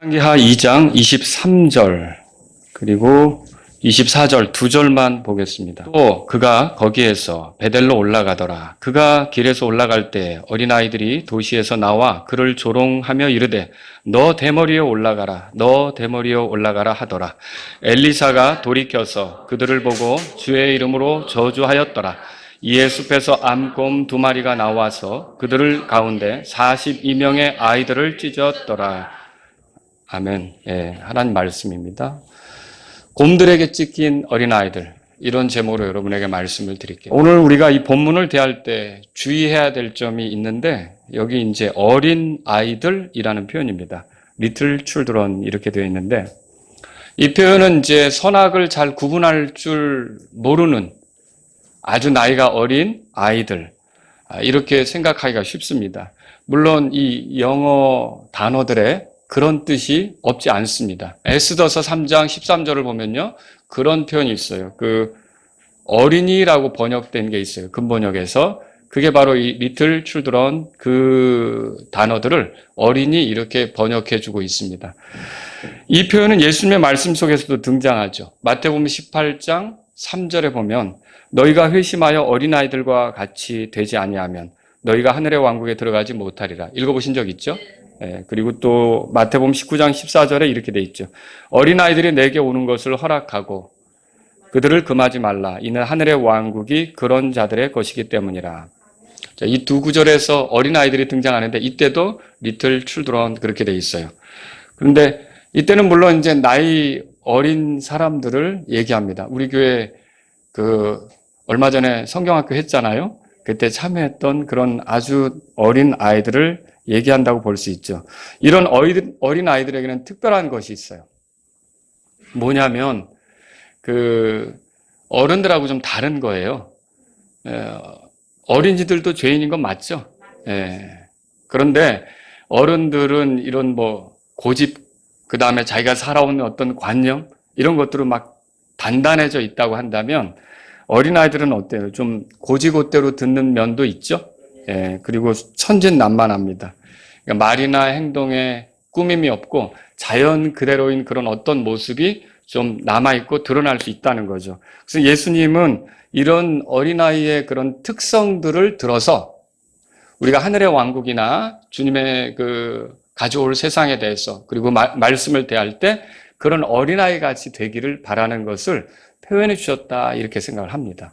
열왕기하 2장 23절 그리고 24절 두 절만 보겠습니다. 또 그가 거기에서 베델로 올라가더라. 그가 길에서 올라갈 때 어린아이들이 도시에서 나와 그를 조롱하며 이르되 너 대머리에 올라가라 너 대머리에 올라가라 하더라. 엘리사가 돌이켜서 그들을 보고 주의 이름으로 저주하였더라. 이에 숲에서 암곰 2마리가 나와서 그들을 가운데 42명의 아이들을 찢었더라. 아멘. 예, 하나님 말씀입니다. 곰들에게 찢긴 어린아이들, 이런 제목으로 여러분에게 말씀을 드릴게요. 오늘 우리가 이 본문을 대할 때 주의해야 될 점이 있는데, 여기 이제 어린아이들이라는 표현입니다. Little children 이렇게 되어 있는데, 이 표현은 이제 선악을 잘 구분할 줄 모르는 아주 나이가 어린 아이들, 이렇게 생각하기가 쉽습니다. 물론 이 영어 단어들의 그런 뜻이 없지 않습니다. 에스더서 3장 13절을 보면요, 그런 표현이 있어요. 그 어린이라고 번역된 게 있어요. 근번역에서. 그게 바로 이 little children 그 단어들을 어린이 이렇게 번역해 주고 있습니다. 이 표현은 예수님의 말씀 속에서도 등장하죠. 마태복음 18장 3절에 보면 너희가 회심하여 어린아이들과 같이 되지 아니하면 너희가 하늘의 왕국에 들어가지 못하리라. 읽어보신 적 있죠? 예, 그리고 또 마태복음 19장 14절에 이렇게 돼 있죠. 어린아이들이 내게 오는 것을 허락하고 그들을 금하지 말라. 이는 하늘의 왕국이 그런 자들의 것이기 때문이라. 자, 이 두 구절에서 어린아이들이 등장하는데 이때도 little children 그렇게 돼 있어요. 그런데 이때는 물론 이제 나이 어린 사람들을 얘기합니다. 우리 교회 얼마 전에 성경학교 했잖아요. 그때 참여했던 그런 아주 어린 아이들을 얘기한다고 볼 수 있죠. 이런 어린 아이들에게는 특별한 것이 있어요. 뭐냐면 어른들하고 좀 다른 거예요. 어린이들도 죄인인 건 맞죠. 그런데 어른들은 이런 고집, 그 다음에 자기가 살아온 어떤 관념 이런 것들로 막 단단해져 있다고 한다면 어린아이들은 어때요? 좀 고지고대로 듣는 면도 있죠. 그리고 천진난만합니다. 그러니까 말이나 행동에 꾸밈이 없고 자연 그대로인 그런 어떤 모습이 좀 남아있고 드러날 수 있다는 거죠. 그래서 예수님은 이런 어린아이의 그런 특성들을 들어서 우리가 하늘의 왕국이나 주님의 가져올 세상에 대해서 그리고 말씀을 대할 때 그런 어린아이 같이 되기를 바라는 것을 표현해 주셨다 이렇게 생각을 합니다.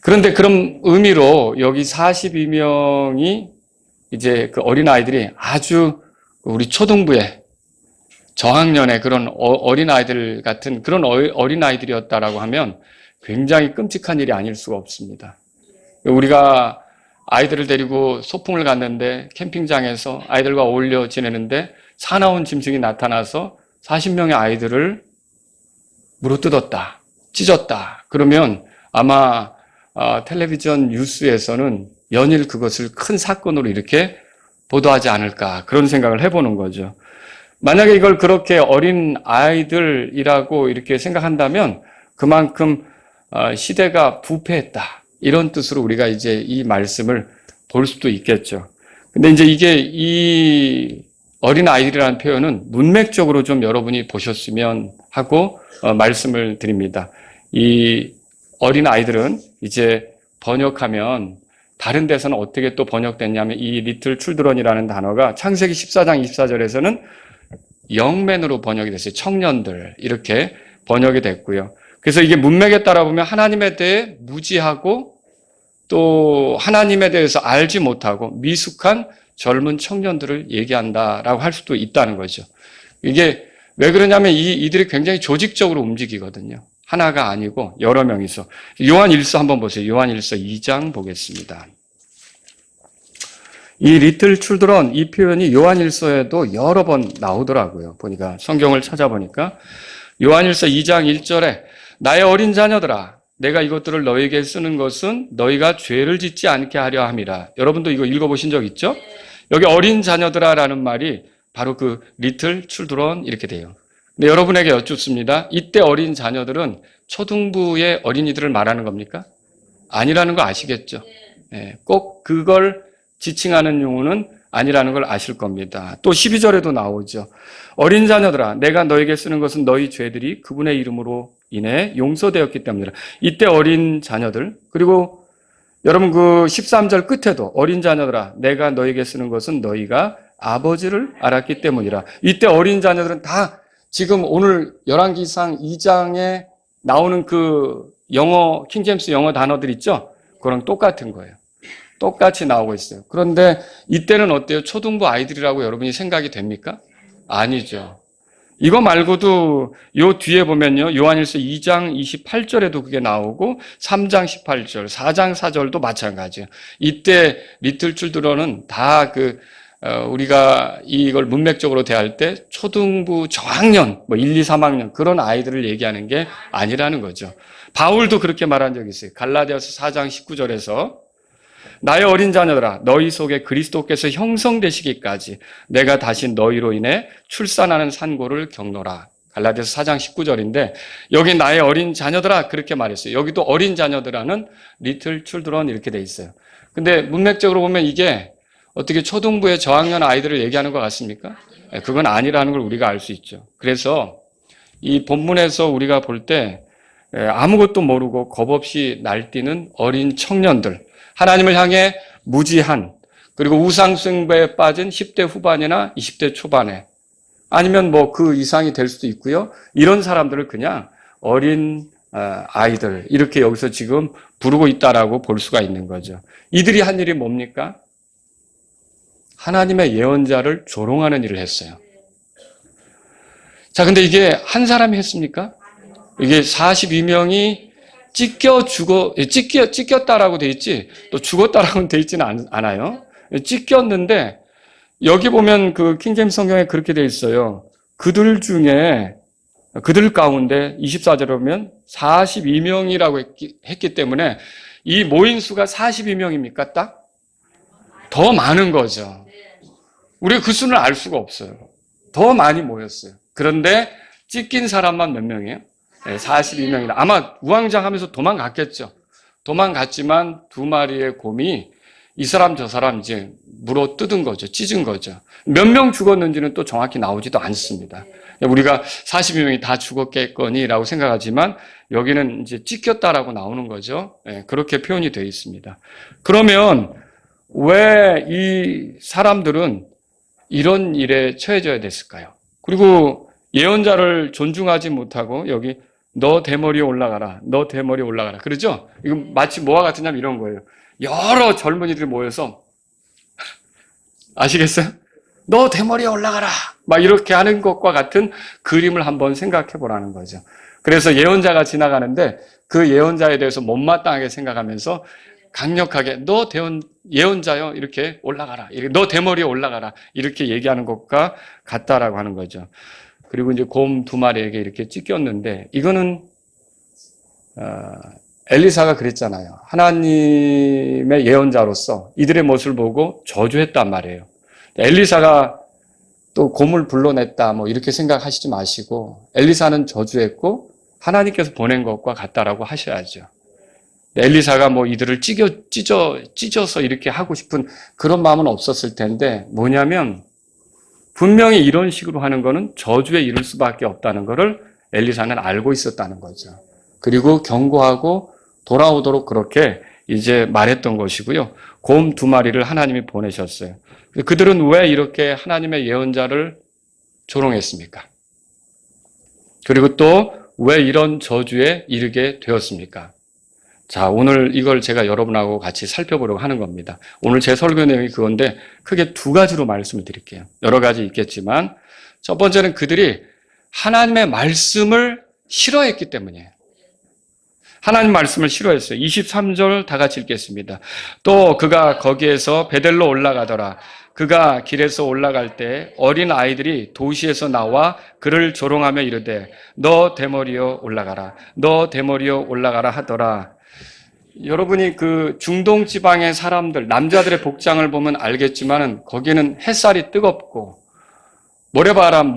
그런데 그런 의미로 여기 42명이 이제 그 어린아이들이 아주 우리 초등부에 저학년의 그런 어린아이들 같은 그런 어린아이들이었다라고 하면 굉장히 끔찍한 일이 아닐 수가 없습니다. 우리가 아이들을 데리고 소풍을 갔는데 캠핑장에서 아이들과 어울려 지내는데 사나운 짐승이 나타나서 40명의 아이들을 물어뜯었다, 찢었다. 그러면 아마 텔레비전 뉴스에서는 연일 그것을 큰 사건으로 이렇게 보도하지 않을까 그런 생각을 해보는 거죠. 만약에 이걸 그렇게 어린 아이들이라고 이렇게 생각한다면 그만큼 시대가 부패했다 이런 뜻으로 우리가 이제 이 말씀을 볼 수도 있겠죠. 근데 이제 이 어린 아이들이라는 표현은 문맥적으로 좀 여러분이 보셨으면 하고 말씀을 드립니다. 이 어린 아이들은 이제 번역하면 다른 데서는 어떻게 또 번역됐냐면 이 리틀 칠드런이라는 단어가 창세기 14장 24절에서는 영맨으로 번역이 됐어요. 청년들 이렇게 번역이 됐고요. 그래서 이게 문맥에 따라 보면 하나님에 대해 무지하고 또 하나님에 대해서 알지 못하고 미숙한 젊은 청년들을 얘기한다라고 할 수도 있다는 거죠. 이게 왜 그러냐면 이들이 굉장히 조직적으로 움직이거든요. 하나가 아니고 여러 명이서. 요한일서 한번 보세요. 요한일서 2장 보겠습니다. 이 리틀 칠드런 이 표현이 요한일서에도 여러 번 나오더라고요. 보니까 성경을 찾아보니까 요한일서 2장 1절에 나의 어린 자녀들아 내가 이것들을 너희에게 쓰는 것은 너희가 죄를 짓지 않게 하려 함이라. 여러분도 이거 읽어보신 적 있죠? 여기 어린 자녀들아라는 말이 바로 그 리틀 칠드런 이렇게 돼요. 근데 여러분에게 여쭙습니다. 이때 어린 자녀들은 초등부의 어린이들을 말하는 겁니까? 아니라는 거 아시겠죠? 꼭 그걸 지칭하는 용어는 아니라는 걸 아실 겁니다. 또 12절에도 나오죠. 어린 자녀들아 내가 너에게 쓰는 것은 너희 죄들이 그분의 이름으로 인해 용서되었기 때문이라. 이때 어린 자녀들, 그리고 여러분 그 13절 끝에도 어린 자녀들아 내가 너에게 쓰는 것은 너희가 아버지를 알았기 때문이라. 이때 어린 자녀들은 다 지금 오늘 열왕기상 2장에 나오는 그 영어 킹제임스 영어 단어들 있죠? 그거랑 똑같은 거예요. 똑같이 나오고 있어요. 그런데 이때는 어때요? 초등부 아이들이라고 여러분이 생각이 됩니까? 아니죠. 이거 말고도 요 뒤에 보면요. 요한일서 2장 28절에도 그게 나오고 3장 18절, 4장 4절도 마찬가지예요. 이때 리틀 칠드런은 다 우리가 이걸 문맥적으로 대할 때 초등부 저학년, 1, 2, 3학년 그런 아이들을 얘기하는 게 아니라는 거죠. 바울도 그렇게 말한 적이 있어요. 갈라디아서 4장 19절에서 나의 어린 자녀들아 너희 속에 그리스도께서 형성되시기까지 내가 다시 너희로 인해 출산하는 산고를 겪노라. 갈라디아서 4장 19절인데 여기 나의 어린 자녀들아 그렇게 말했어요. 여기도 어린 자녀들아는 리틀 칠드런 이렇게 돼 있어요. 근데 문맥적으로 보면 이게 어떻게 초등부의 저학년 아이들을 얘기하는 것 같습니까? 그건 아니라는 걸 우리가 알 수 있죠. 그래서 이 본문에서 우리가 볼 때 아무것도 모르고 겁없이 날뛰는 어린 청년들, 하나님을 향해 무지한, 그리고 우상숭배에 빠진 10대 후반이나 20대 초반에, 아니면 그 이상이 될 수도 있고요. 이런 사람들을 그냥 어린 아이들 이렇게 여기서 지금 부르고 있다라고 볼 수가 있는 거죠. 이들이 한 일이 뭡니까? 하나님의 예언자를 조롱하는 일을 했어요. 자, 근데 이게 한 사람이 했습니까? 이게 42명이 찢겼다라고 돼 있지, 또 죽었다라고 돼 있지는 않아요. 찢겼는데, 여기 보면 그 킹제임스 성경에 그렇게 돼 있어요. 그들 가운데 24절에 보면 42명이라고 했기 때문에 이 모인 수가 42명입니까? 딱? 더 많은 거죠. 우리가 그 수는 알 수가 없어요. 더 많이 모였어요. 그런데 찢긴 사람만 몇 명이에요? 42명이다. 아마 우왕좌왕하면서 도망갔겠죠. 도망갔지만 두 마리의 곰이 이 사람 저 사람 이제 물어 뜯은 거죠. 찢은 거죠. 몇 명 죽었는지는 또 정확히 나오지도 않습니다. 우리가 42명이 다 죽었겠거니라고 생각하지만 여기는 이제 찢겼다라고 나오는 거죠. 그렇게 표현이 되어 있습니다. 그러면 왜 이 사람들은 이런 일에 처해져야 됐을까요? 그리고 예언자를 존중하지 못하고 여기 너 대머리에 올라가라. 너 대머리에 올라가라. 그러죠? 이거 마치 뭐와 같으냐면 이런 거예요. 여러 젊은이들이 모여서 아시겠어요? 너 대머리에 올라가라. 막 이렇게 하는 것과 같은 그림을 한번 생각해 보라는 거죠. 그래서 예언자가 지나가는데 그 예언자에 대해서 못마땅하게 생각하면서 강력하게 너 예언자요 이렇게 올라가라. 너 대머리에 올라가라. 이렇게 얘기하는 것과 같다라고 하는 거죠. 그리고 이제 곰 두 마리에게 이렇게 찢겼는데 이거는 엘리사가 그랬잖아요. 하나님의 예언자로서 이들의 모습을 보고 저주했단 말이에요. 엘리사가 또 곰을 불러냈다 이렇게 생각하시지 마시고 엘리사는 저주했고 하나님께서 보낸 것과 같다라고 하셔야죠. 엘리사가 이들을 찢어서 이렇게 하고 싶은 그런 마음은 없었을 텐데 뭐냐면 분명히 이런 식으로 하는 거는 저주에 이를 수밖에 없다는 것을 엘리사는 알고 있었다는 거죠. 그리고 경고하고 돌아오도록 그렇게 이제 말했던 것이고요. 곰 두 마리를 하나님이 보내셨어요. 그들은 왜 이렇게 하나님의 예언자를 조롱했습니까? 그리고 또 왜 이런 저주에 이르게 되었습니까? 자, 오늘 이걸 제가 여러분하고 같이 살펴보려고 하는 겁니다. 오늘 제 설교 내용이 그건데 크게 두 가지로 말씀을 드릴게요. 여러 가지 있겠지만 첫 번째는 그들이 하나님의 말씀을 싫어했기 때문이에요. 하나님 말씀을 싫어했어요. 23절 다 같이 읽겠습니다. 또 그가 거기에서 베델로 올라가더라. 그가 길에서 올라갈 때 어린 아이들이 도시에서 나와 그를 조롱하며 이르되 너 대머리여 올라가라. 너 대머리여 올라가라 하더라. 여러분이 그 중동 지방의 사람들, 남자들의 복장을 보면 알겠지만은 거기는 햇살이 뜨겁고 모래바람,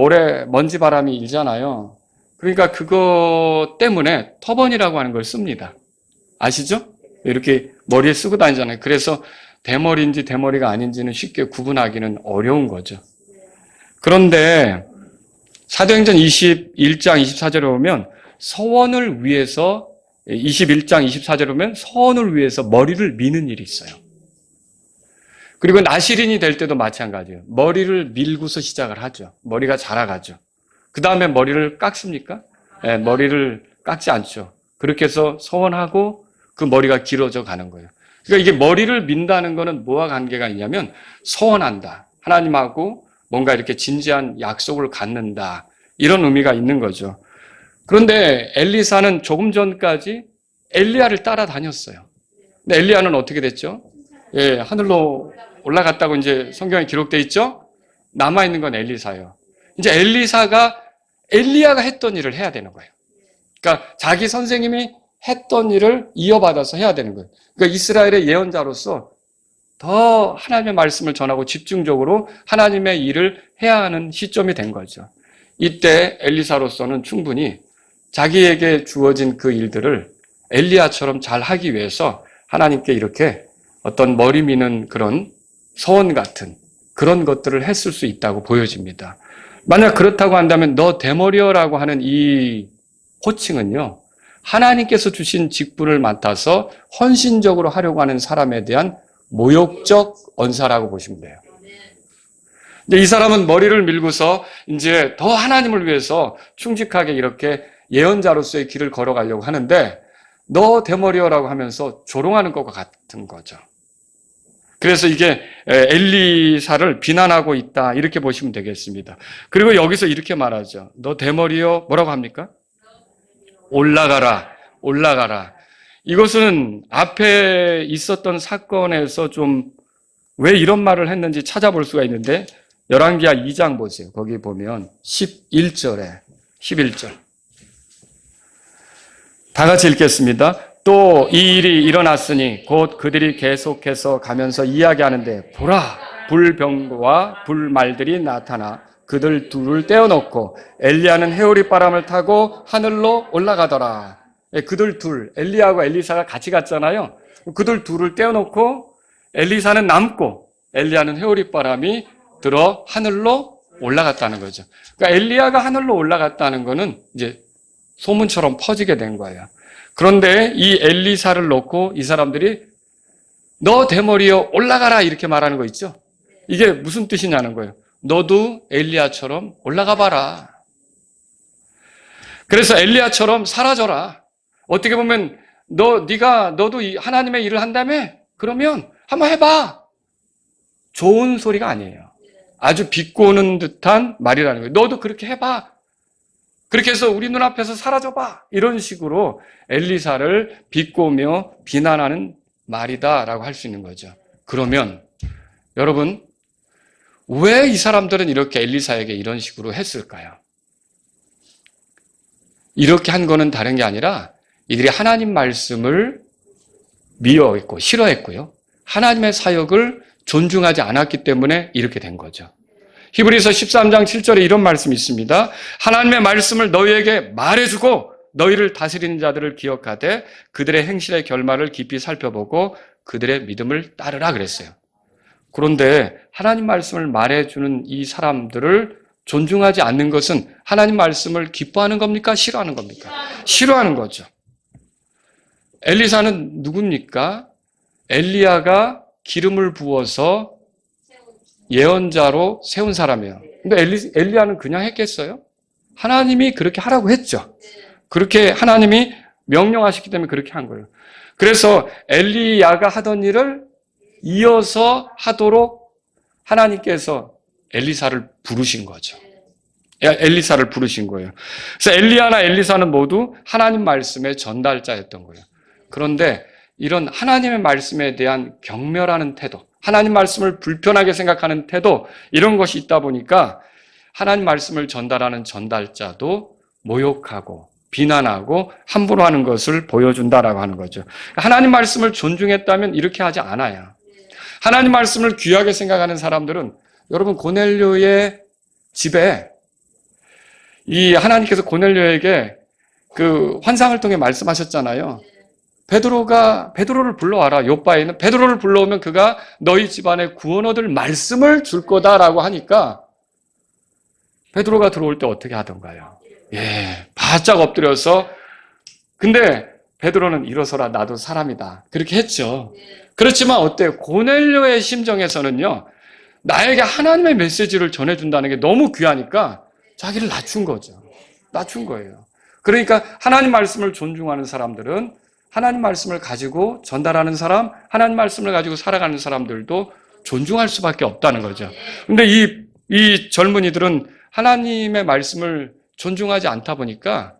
먼지바람이 일잖아요. 그러니까 그거 때문에 터번이라고 하는 걸 씁니다. 아시죠? 이렇게 머리에 쓰고 다니잖아요. 그래서 대머리인지 대머리가 아닌지는 쉽게 구분하기는 어려운 거죠. 그런데 사도행전 21장 24절에 보면 서원을 위해서 21장 24절에 보면 서원을 위해서 머리를 미는 일이 있어요. 그리고 나시린이 될 때도 마찬가지예요. 머리를 밀고서 시작을 하죠. 머리가 자라가죠. 그 다음에 머리를 깎습니까? 네, 머리를 깎지 않죠. 그렇게 해서 서원하고 그 머리가 길어져 가는 거예요. 그러니까 이게 머리를 민다는 거는 뭐와 관계가 있냐면 서원한다. 하나님하고 뭔가 이렇게 진지한 약속을 갖는다. 이런 의미가 있는 거죠. 그런데 엘리사는 조금 전까지 엘리야를 따라다녔어요. 근데 엘리야는 어떻게 됐죠? 예, 하늘로 올라갔다고 이제 성경에 기록되어 있죠? 남아있는 건 엘리사예요. 이제 엘리야가 했던 일을 해야 되는 거예요. 그러니까 자기 선생님이 했던 일을 이어받아서 해야 되는 거예요. 그러니까 이스라엘의 예언자로서 더 하나님의 말씀을 전하고 집중적으로 하나님의 일을 해야 하는 시점이 된 거죠. 이때 엘리사로서는 충분히 자기에게 주어진 그 일들을 엘리야처럼 잘 하기 위해서 하나님께 이렇게 어떤 머리 미는 그런 서원 같은 그런 것들을 했을 수 있다고 보여집니다. 만약 그렇다고 한다면 너 대머리여라고 하는 이 호칭은요, 하나님께서 주신 직분을 맡아서 헌신적으로 하려고 하는 사람에 대한 모욕적 언사라고 보시면 돼요. 근데 이 사람은 머리를 밀고서 이제 더 하나님을 위해서 충직하게 이렇게 예언자로서의 길을 걸어가려고 하는데 너 대머리여라고 하면서 조롱하는 것과 같은 거죠. 그래서 이게 엘리사를 비난하고 있다 이렇게 보시면 되겠습니다. 그리고 여기서 이렇게 말하죠. 너 대머리여 뭐라고 합니까? 올라가라. 올라가라. 이것은 앞에 있었던 사건에서 좀 왜 이런 말을 했는지 찾아볼 수가 있는데 열왕기하 2장 보세요. 거기 보면 11절에 11절 다 같이 읽겠습니다. 또 이 일이 일어났으니 곧 그들이 계속해서 가면서 이야기하는데 보라 불병과 불말들이 나타나 그들 둘을 떼어놓고 엘리야는 회오리바람을 타고 하늘로 올라가더라. 그들 둘 엘리야하고 엘리사가 같이 갔잖아요. 그들 둘을 떼어놓고 엘리사는 남고 엘리야는 회오리바람이 들어 하늘로 올라갔다는 거죠. 그러니까 엘리야가 하늘로 올라갔다는 거는 이제 소문처럼 퍼지게 된 거예요. 그런데 이 엘리사를 놓고 이 사람들이 너 대머리여 올라가라 이렇게 말하는 거 있죠. 이게 무슨 뜻이냐는 거예요. 너도 엘리야처럼 올라가 봐라. 그래서 엘리야처럼 사라져라. 어떻게 보면 너도 하나님의 일을 한다며? 그러면 한번 해봐. 좋은 소리가 아니에요. 아주 비꼬는 듯한 말이라는 거예요. 너도 그렇게 해봐. 그렇게 해서 우리 눈앞에서 사라져봐. 이런 식으로 엘리사를 비꼬며 비난하는 말이다라고 할 수 있는 거죠. 그러면 여러분 왜 이 사람들은 이렇게 엘리사에게 이런 식으로 했을까요? 이렇게 한 거는 다른 게 아니라 이들이 하나님 말씀을 미워했고 싫어했고요. 하나님의 사역을 존중하지 않았기 때문에 이렇게 된 거죠. 히브리서 13장 7절에 이런 말씀이 있습니다. 하나님의 말씀을 너희에게 말해주고 너희를 다스리는 자들을 기억하되 그들의 행실의 결말을 깊이 살펴보고 그들의 믿음을 따르라 그랬어요. 그런데 하나님 말씀을 말해주는 이 사람들을 존중하지 않는 것은 하나님 말씀을 기뻐하는 겁니까? 싫어하는 겁니까? 싫어하는 거죠. 엘리사는 누굽니까? 엘리야가 기름을 부어서 예언자로 세운 사람이에요. 근데 엘리야는 그냥 했겠어요? 하나님이 그렇게 하라고 했죠. 그렇게 하나님이 명령하셨기 때문에 그렇게 한 거예요. 그래서 엘리야가 하던 일을 이어서 하도록 하나님께서 엘리사를 부르신 거죠. 엘리사를 부르신 거예요. 그래서 엘리야나 엘리사는 모두 하나님 말씀의 전달자였던 거예요. 그런데 이런 하나님의 말씀에 대한 경멸하는 태도, 하나님 말씀을 불편하게 생각하는 태도, 이런 것이 있다 보니까 하나님 말씀을 전달하는 전달자도 모욕하고 비난하고 함부로 하는 것을 보여준다라고 하는 거죠. 하나님 말씀을 존중했다면 이렇게 하지 않아요. 하나님 말씀을 귀하게 생각하는 사람들은 여러분 고넬료의 집에 이 하나님께서 고넬료에게 그 환상을 통해 말씀하셨잖아요. 베드로를 불러와라. 요바에 있는 베드로를 불러오면 그가 너희 집안에 구원 얻을 말씀을 줄 거다라고 하니까 베드로가 들어올 때 어떻게 하던가요? 바짝 엎드려서, 근데 베드로는 일어서라, 나도 사람이다, 그렇게 했죠. 그렇지만 어때요? 고넬료의 심정에서는요, 나에게 하나님의 메시지를 전해준다는 게 너무 귀하니까 자기를 낮춘 거죠. 낮춘 거예요. 그러니까 하나님 말씀을 존중하는 사람들은 하나님 말씀을 가지고 전달하는 사람, 하나님 말씀을 가지고 살아가는 사람들도 존중할 수밖에 없다는 거죠. 근데 이 젊은이들은 하나님의 말씀을 존중하지 않다 보니까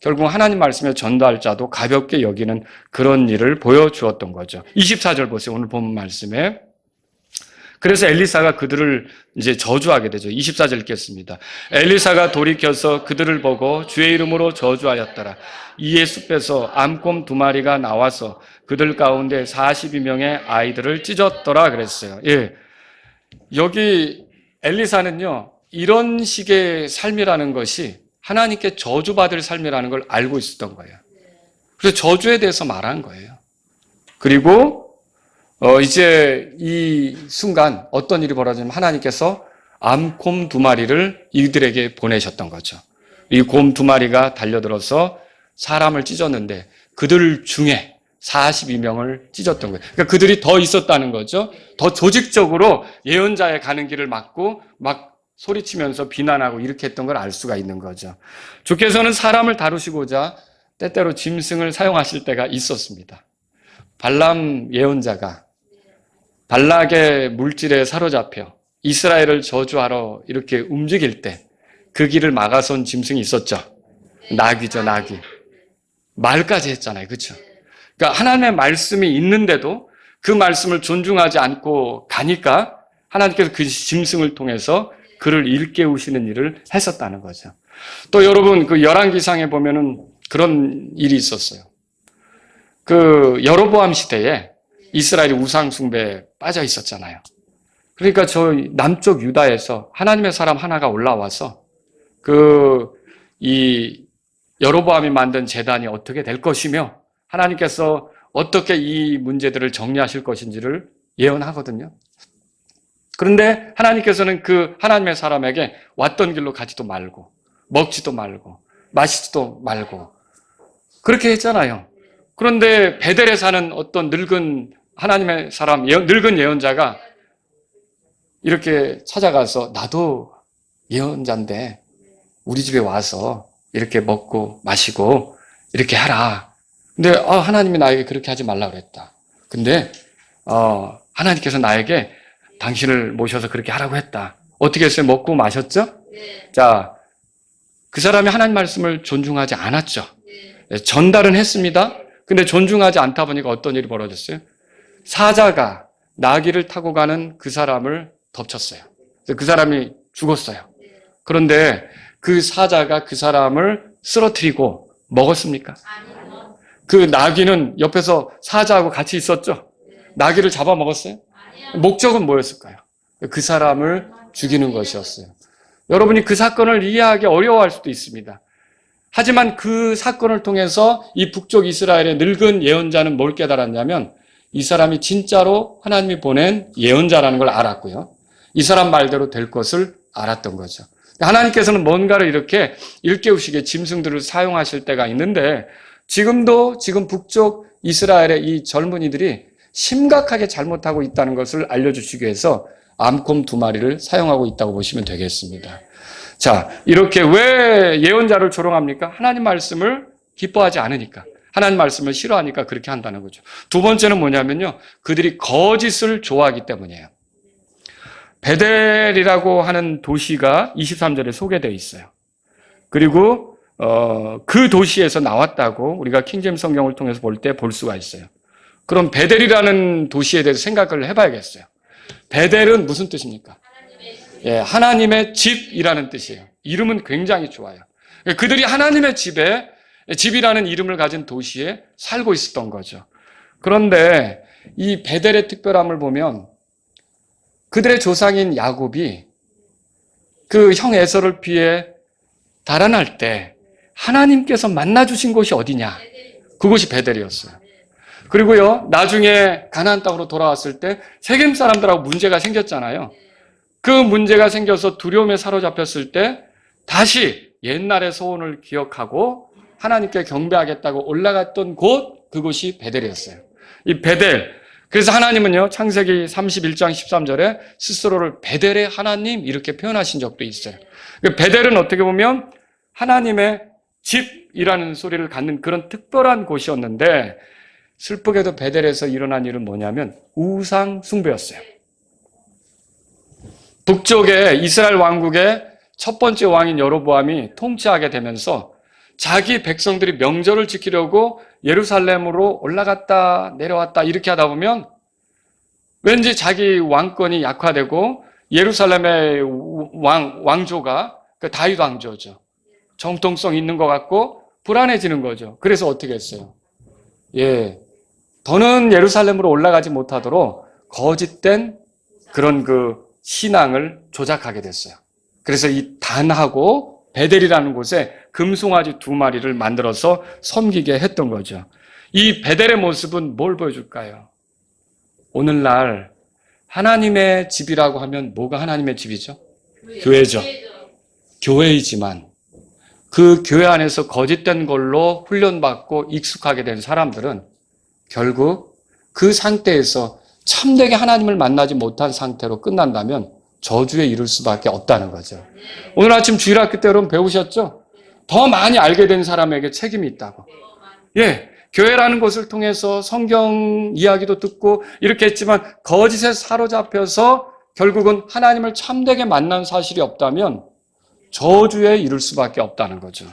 결국 하나님 말씀의 전달자도 가볍게 여기는 그런 일을 보여주었던 거죠. 24절 보세요. 오늘 본 말씀에. 그래서 엘리사가 그들을 이제 저주하게 되죠. 24절 읽겠습니다. 엘리사가 돌이켜서 그들을 보고 주의 이름으로 저주하였더라. 이에 숲에서 암곰 2마리가 나와서 그들 가운데 42명의 아이들을 찢었더라 그랬어요. 여기 엘리사는요, 이런 식의 삶이라는 것이 하나님께 저주받을 삶이라는 걸 알고 있었던 거예요. 그래서 저주에 대해서 말한 거예요. 그리고 이제 이 순간 어떤 일이 벌어지면 하나님께서 암곰 2마리를 이들에게 보내셨던 거죠. 이 곰 2마리가 달려들어서 사람을 찢었는데 그들 중에 42명을 찢었던 거예요. 그러니까 그들이 더 있었다는 거죠. 더 조직적으로 예언자의 가는 길을 막고 막 소리치면서 비난하고 이렇게 했던 걸 알 수가 있는 거죠. 주께서는 사람을 다루시고자 때때로 짐승을 사용하실 때가 있었습니다. 발람 예언자가 발락의 물질에 사로잡혀 이스라엘을 저주하러 이렇게 움직일 때 그 길을 막아선 짐승이 있었죠. 나귀죠, 나귀. 말까지 했잖아요. 그렇죠? 그러니까 하나님의 말씀이 있는데도 그 말씀을 존중하지 않고 가니까 하나님께서 그 짐승을 통해서 그를 일깨우시는 일을 했었다는 거죠. 또 여러분, 그 열왕기상에 보면은 그런 일이 있었어요. 그 여로보암 시대에 이스라엘이 우상 숭배에 빠져 있었잖아요. 그러니까 저 남쪽 유다에서 하나님의 사람 하나가 올라와서 이 여로보암이 만든 제단이 어떻게 될 것이며 하나님께서 어떻게 이 문제들을 정리하실 것인지를 예언하거든요. 그런데 하나님께서는 그 하나님의 사람에게 왔던 길로 가지도 말고 먹지도 말고 마시지도 말고 그렇게 했잖아요. 그런데 베델에 사는 어떤 늙은 하나님의 사람, 늙은 예언자가 이렇게 찾아가서 나도 예언자인데 우리 집에 와서 이렇게 먹고 마시고 이렇게 하라. 근데 하나님이 나에게 그렇게 하지 말라 그랬다. 근데 하나님께서 나에게 당신을 모셔서 그렇게 하라고 했다. 어떻게 했어요? 먹고 마셨죠? 자, 그 사람이 하나님 말씀을 존중하지 않았죠. 전달은 했습니다. 근데 존중하지 않다 보니까 어떤 일이 벌어졌어요? 사자가 나귀를 타고 가는 그 사람을 덮쳤어요. 그 사람이 죽었어요. 그런데 그 사자가 그 사람을 쓰러뜨리고 먹었습니까? 그 나귀는 옆에서 사자하고 같이 있었죠? 나귀를 잡아먹었어요? 목적은 뭐였을까요? 그 사람을 죽이는 것이었어요. 여러분이 그 사건을 이해하기 어려워할 수도 있습니다. 하지만 그 사건을 통해서 이 북쪽 이스라엘의 늙은 예언자는 뭘 깨달았냐면 이 사람이 진짜로 하나님이 보낸 예언자라는 걸 알았고요. 이 사람 말대로 될 것을 알았던 거죠. 하나님께서는 뭔가를 이렇게 일깨우시게 짐승들을 사용하실 때가 있는데 지금 북쪽 이스라엘의 이 젊은이들이 심각하게 잘못하고 있다는 것을 알려주시기 위해서 암곰 2마리를 사용하고 있다고 보시면 되겠습니다. 자, 이렇게 왜 예언자를 조롱합니까? 하나님 말씀을 기뻐하지 않으니까. 하나님 말씀을 싫어하니까 그렇게 한다는 거죠. 두 번째는 뭐냐면요. 그들이 거짓을 좋아하기 때문이에요. 베델이라고 하는 도시가 23절에 소개되어 있어요. 그리고 그 도시에서 나왔다고 우리가 킹제임스 성경을 통해서 볼 때 볼 수가 있어요. 그럼 베델이라는 도시에 대해서 생각을 해봐야겠어요. 베델은 무슨 뜻입니까? 하나님의 집이라는 뜻이에요. 이름은 굉장히 좋아요. 그들이 하나님의 집이라는 이름을 가진 도시에 살고 있었던 거죠. 그런데 이 베델의 특별함을 보면 그들의 조상인 야곱이 그 형 에서를 피해 달아날 때 하나님께서 만나주신 곳이 어디냐? 그곳이 베델이었어요. 그리고요, 나중에 가나안 땅으로 돌아왔을 때 세겜 사람들하고 문제가 생겼잖아요. 그 문제가 생겨서 두려움에 사로잡혔을 때 다시 옛날의 소원을 기억하고 하나님께 경배하겠다고 올라갔던 그곳이 베델이었어요. 이 베델. 그래서 하나님은요, 창세기 31장 13절에 스스로를 베델의 하나님 이렇게 표현하신 적도 있어요. 베델은 어떻게 보면 하나님의 집이라는 소리를 갖는 그런 특별한 곳이었는데, 슬프게도 베델에서 일어난 일은 뭐냐면 우상 숭배였어요. 북쪽에 이스라엘 왕국의 첫 번째 왕인 여로보암이 통치하게 되면서 자기 백성들이 명절을 지키려고 예루살렘으로 올라갔다 내려왔다 이렇게 하다 보면 왠지 자기 왕권이 약화되고 예루살렘의 왕조가 그 다윗 왕조죠. 정통성 있는 것 같고 불안해지는 거죠. 그래서 어떻게 했어요? 더는 예루살렘으로 올라가지 못하도록 거짓된 그런 그 신앙을 조작하게 됐어요. 그래서 이 단하고 베델이라는 곳에 금송아지 2마리를 만들어서 섬기게 했던 거죠. 이 베델의 모습은 뭘 보여줄까요? 오늘날 하나님의 집이라고 하면 뭐가 하나님의 집이죠? 교회죠. 교회이지만 그 교회 안에서 거짓된 걸로 훈련받고 익숙하게 된 사람들은 결국 그 상태에서 참되게 하나님을 만나지 못한 상태로 끝난다면 저주에 이를 수밖에 없다는 거죠. 오늘 아침 주일학교 때 여러분 배우셨죠? 더 많이 알게 된 사람에게 책임이 있다고. 교회라는 곳을 통해서 성경 이야기도 듣고 이렇게 했지만 거짓에 사로잡혀서 결국은 하나님을 참되게 만난 사실이 없다면 저주에 이를 수밖에 없다는 거죠.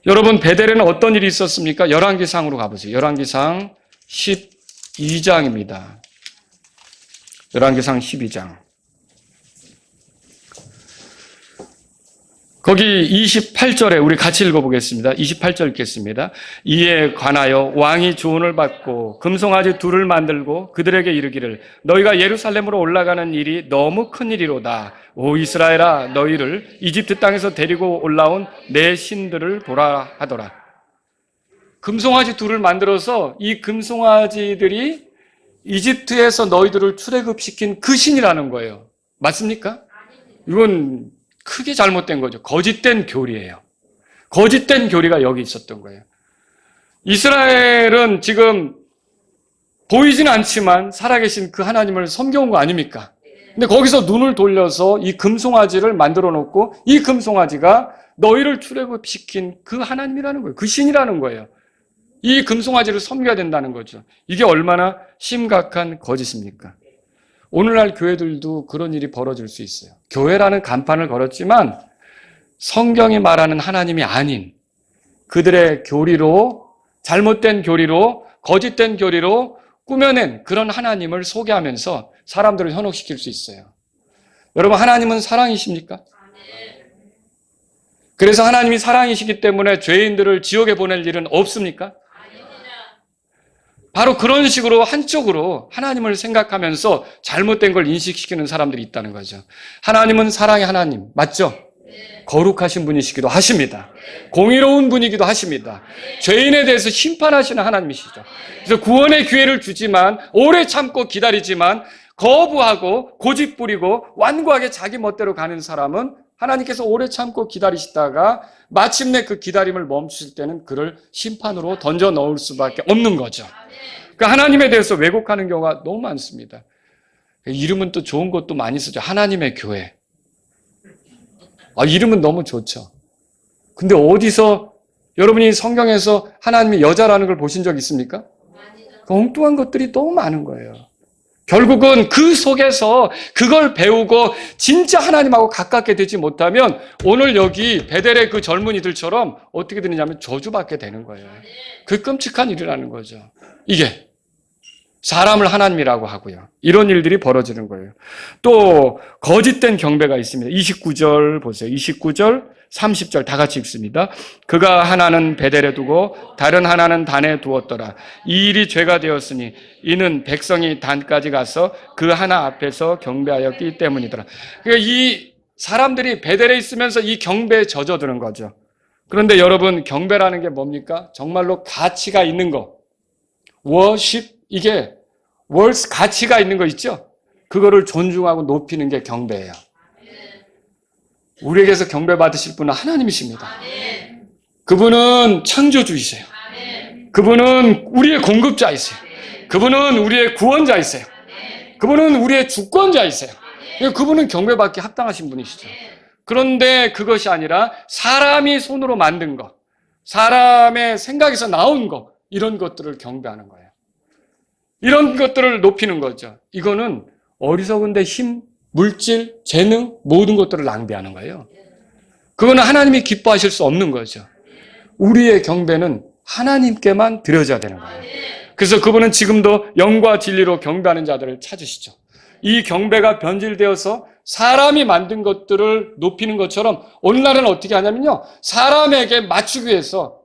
여러분, 베델에는 어떤 일이 있었습니까? 열왕기상으로 가보세요. 열왕기상 12장입니다. 열왕기상 12장. 거기 28절에 우리 같이 읽어보겠습니다. 28절 읽겠습니다. 이에 관하여 왕이 조언을 받고 금송아지 2를 만들고 그들에게 이르기를 너희가 예루살렘으로 올라가는 일이 너무 큰 일이로다. 오 이스라엘아, 너희를 이집트 땅에서 데리고 올라온 내 신들을 보라 하더라. 금송아지 2를 만들어서 이 금송아지들이 이집트에서 너희들을 출애굽시킨 그 신이라는 거예요. 맞습니까? 이건 크게 잘못된 거죠. 거짓된 교리예요. 거짓된 교리가 여기 있었던 거예요. 이스라엘은 지금 보이지는 않지만 살아계신 그 하나님을 섬겨온 거 아닙니까? 근데 거기서 눈을 돌려서 이 금송아지를 만들어 놓고 이 금송아지가 너희를 출애굽시킨 그 하나님이라는 거예요. 그 신이라는 거예요. 이 금송아지를 섬겨야 된다는 거죠. 이게 얼마나 심각한 거짓입니까? 오늘날 교회들도 그런 일이 벌어질 수 있어요. 교회라는 간판을 걸었지만 성경이 말하는 하나님이 아닌 그들의 교리로, 잘못된 교리로, 거짓된 교리로 꾸며낸 그런 하나님을 소개하면서 사람들을 현혹시킬 수 있어요. 여러분, 하나님은 사랑이십니까? 그래서 하나님이 사랑이시기 때문에 죄인들을 지옥에 보낼 일은 없습니까? 바로 그런 식으로 한쪽으로 하나님을 생각하면서 잘못된 걸 인식시키는 사람들이 있다는 거죠. 하나님은 사랑의 하나님, 맞죠? 거룩하신 분이시기도 하십니다. 공의로운 분이기도 하십니다. 죄인에 대해서 심판하시는 하나님이시죠. 그래서 구원의 기회를 주지만 오래 참고 기다리지만 거부하고 고집 부리고 완고하게 자기 멋대로 가는 사람은 하나님께서 오래 참고 기다리시다가 마침내 그 기다림을 멈추실 때는 그를 심판으로 던져 넣을 수밖에 없는 거죠. 그러니까 하나님에 대해서 왜곡하는 경우가 너무 많습니다. 이름은 또 좋은 것도 많이 쓰죠. 하나님의 교회. 이름은 너무 좋죠. 근데 어디서 여러분이 성경에서 하나님이 여자라는 걸 보신 적 있습니까? 엉뚱한 것들이 너무 많은 거예요. 결국은 그 속에서 그걸 배우고 진짜 하나님하고 가깝게 되지 못하면 오늘 여기 베델의 그 젊은이들처럼 어떻게 되느냐면 저주받게 되는 거예요. 그 끔찍한 일이라는 거죠. 이게 사람을 하나님이라고 하고요. 이런 일들이 벌어지는 거예요. 또 거짓된 경배가 있습니다. 29절 보세요. 29절 30절 다 같이 읽습니다. 그가 하나는 베델에 두고 다른 하나는 단에 두었더라. 이 일이 죄가 되었으니 이는 백성이 단까지 가서 그 하나 앞에서 경배하였기 때문이더라. 그러니까 이 사람들이 베델에 있으면서 이 경배에 젖어드는 거죠. 그런데 여러분, 경배라는 게 뭡니까? 정말로 가치가 있는 거, 워십, 이게 월스 가치가 있는 거 있죠? 그거를 존중하고 높이는 게 경배예요. 우리에게서 경배 받으실 분은 하나님이십니다. 그분은 창조주이세요. 그분은 우리의 공급자이세요. 그분은 우리의 구원자이세요. 그분은 우리의 주권자이세요. 그분은 경배받기 합당하신 분이시죠. 그런데 그것이 아니라 사람이 손으로 만든 것, 사람의 생각에서 나온 것, 이런 것들을 경배하는 거예요. 이런 것들을 높이는 거죠. 이거는 어리석은데 힘, 물질, 재능, 모든 것들을 낭비하는 거예요. 그거는 하나님이 기뻐하실 수 없는 거죠. 우리의 경배는 하나님께만 드려져야 되는 거예요. 그래서 그분은 지금도 영과 진리로 경배하는 자들을 찾으시죠. 이 경배가 변질되어서 사람이 만든 것들을 높이는 것처럼 오늘날은 어떻게 하냐면요, 사람에게 맞추기 위해서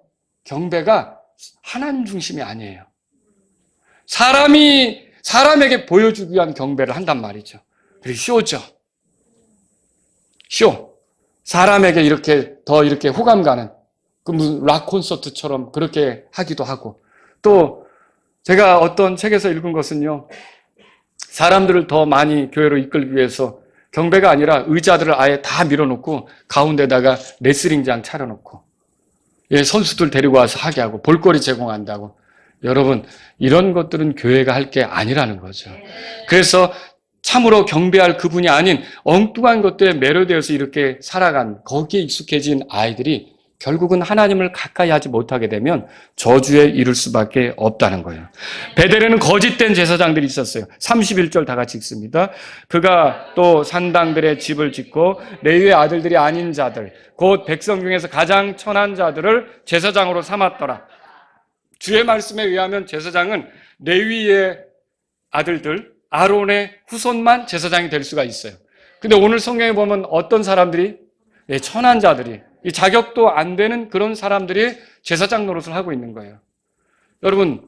경배가 하나님 중심이 아니에요. 사람에게 보여주기 위한 경배를 한단 말이죠. 그리고 쇼죠. 쇼. 사람에게 이렇게 호감 가는 그 무슨 락 콘서트처럼 그렇게 하기도 하고, 또 제가 어떤 책에서 읽은 것은요, 사람들을 더 많이 교회로 이끌기 위해서 경배가 아니라 의자들을 아예 다 밀어놓고 가운데다가 레슬링장 차려놓고 선수들 데리고 와서 하게 하고 볼거리 제공한다고. 여러분, 이런 것들은 교회가 할 게 아니라는 거죠. 그래서 참으로 경배할 그분이 아닌 엉뚱한 것들에 매료되어서 이렇게 살아간, 거기에 익숙해진 아이들이 결국은 하나님을 가까이 하지 못하게 되면 저주에 이를 수밖에 없다는 거예요. 베델에는 거짓된 제사장들이 있었어요. 31절 다 같이 읽습니다. 그가 또 산당들의 집을 짓고 레위의 아들들이 아닌 자들, 곧 백성 중에서 가장 천한 자들을 제사장으로 삼았더라. 주의 말씀에 의하면 제사장은 레위의 아들들, 아론의 후손만 제사장이 될 수가 있어요. 근데 오늘 성경에 보면 어떤 사람들이, 천한 자들이, 이 자격도 안 되는 그런 사람들이 제사장 노릇을 하고 있는 거예요. 여러분,